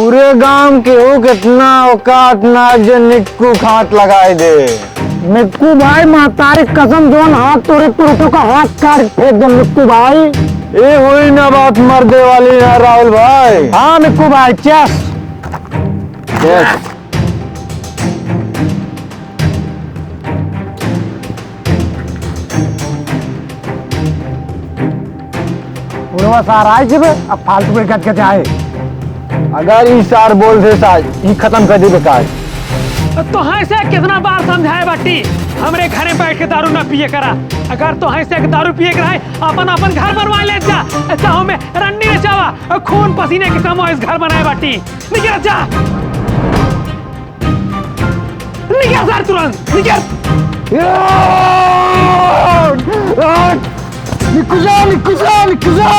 पूरे गांव के हो कितना औकात ना जो निक्कू खात लगाए दे। निक्कू भाई महतारी कसम जोन हाथ तोड़े तो का हाथ काट फेंक दो निक्कू भाई। ये हुई ना बात मर्दे वाली है राहुल भाई। हाँ निक्कू भाई चेस यस। पूरा सार आए जब अब फालतू में कट के जाए। अगर ई सार बोल दे साज ई खत्म कर दी बेकार। तो से कितना बार समझाए बाटी हमरे घरे बैठ के दारू ना पिए करा। अगर तो से दारू पिए कराए अपन अपन घर बनवा ले जा। चाहो में रन्नी ने चावा खून पसीने के कम इस घर बनाए बाटी। निकल जा निकल सर तुरंत निकल। निक्कू जा निक्कू जा निक्कू जा।